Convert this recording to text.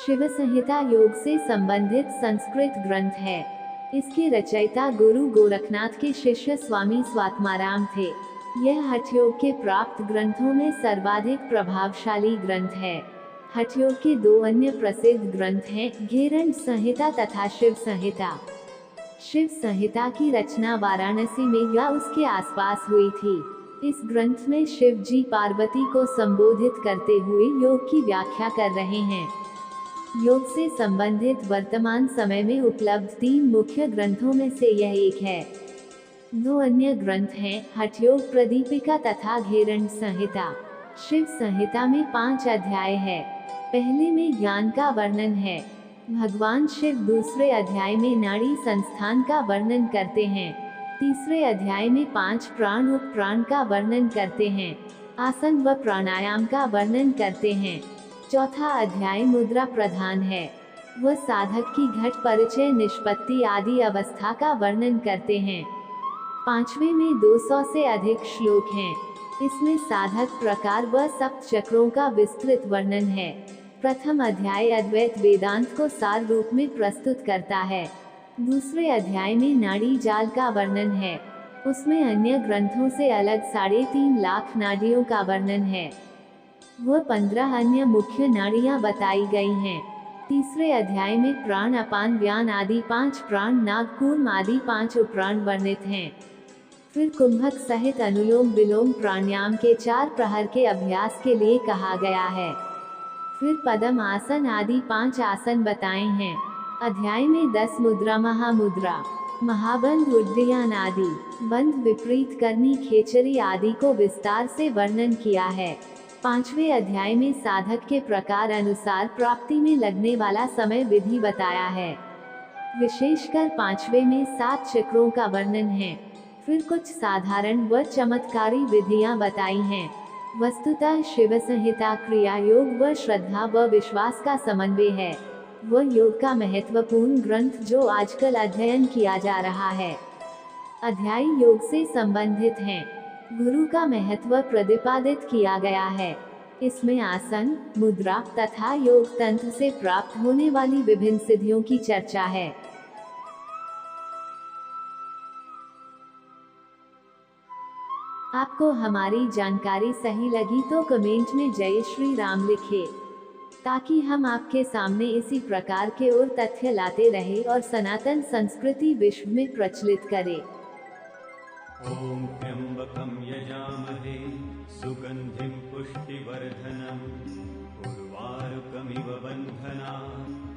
शिव संहिता योग से संबंधित संस्कृत ग्रंथ है। इसके रचयिता गुरु गोरखनाथ के शिष्य स्वामी स्वात्माराम थे। यह हठ योग के प्राप्त ग्रंथों में सर्वाधिक प्रभावशाली ग्रंथ है। हठ योग के दो अन्य प्रसिद्ध ग्रंथ हैं, घेरंड संहिता तथा शिव संहिता। शिव संहिता की रचना वाराणसी में या उसके आसपास हुई थी। इस ग्रंथ में शिव जी पार्वती को संबोधित करते हुए योग की व्याख्या कर रहे हैं। योग से संबंधित वर्तमान समय में उपलब्ध 3 मुख्य ग्रंथों में से यह एक है। 2 अन्य ग्रंथ हैं, हठ योग प्रदीपिका तथा घेरंड संहिता। शिव संहिता में 5 अध्याय है। पहले में ज्ञान का वर्णन है। भगवान शिव दूसरे अध्याय में नाड़ी संस्थान का वर्णन करते हैं। तीसरे अध्याय में 5 प्राण उप प्राण का वर्णन करते हैं। आसन व प्राणायाम का वर्णन करते हैं। चौथा अध्याय मुद्रा प्रधान है। वह साधक की घट परिचय निष्पत्ति आदि अवस्था का वर्णन करते हैं। 5वें में 200 से अधिक श्लोक हैं। इसमें साधक प्रकार व सप्त चक्रों का विस्तृत वर्णन है। प्रथम अध्याय अद्वैत वेदांत को सार रूप में प्रस्तुत करता है। दूसरे अध्याय में नाड़ी जाल का वर्णन है। उसमें अन्य ग्रंथों से अलग 3.5 लाख नाड़ियों का वर्णन है। वह 15 अन्य मुख्य नाड़ियां बताई गई हैं। तीसरे अध्याय में प्राण अपान व्यान आदि 5 प्राण नागकूर्म आदि 5 उपप्राण वर्णित हैं। फिर कुंभक सहित अनुलोम विलोम प्राणायाम के 4 प्रहर के अभ्यास के लिए कहा गया है। फिर पद्म आसन आदि 5 आसन बताए हैं। अध्याय में 10 मुद्रा महामुद्रा, महाबंध उड्डयन आदि, बंध विपरीत करनी खेचरी आदि को विस्तार से वर्णन किया है। 5वें अध्याय में साधक के प्रकार अनुसार प्राप्ति में लगने वाला समय विधि बताया है। विशेषकर 5वें में 7 चक्रों का वर्णन है। फिर कुछ साधारण व चमत्कारी विधियां बताई हैं। वस्तुतः शिव संहिता क्रिया योग व श्रद्धा व विश्वास का समन्वय है। वह योग का महत्वपूर्ण ग्रंथ जो आजकल अध्ययन किया जा रहा है। अध्याय योग से संबंधित हैं। गुरु का महत्व प्रतिपादित किया गया है। इसमें आसन, मुद्रा तथा योग तंत्र से प्राप्त होने वाली विभिन्न सिद्धियों की चर्चा है। आपको हमारी जानकारी सही लगी तो कमेंट में जय श्री राम लिखिए, ताकि हम आपके सामने इसी प्रकार के और तथ्य लाते रहे और सनातन संस्कृति विश्व में प्रचलित करें। ओम त्र्यंबकं यजामहे सुगंधिं पुष्टिवर्धनम् उर्वारुकमिव बन्धनात्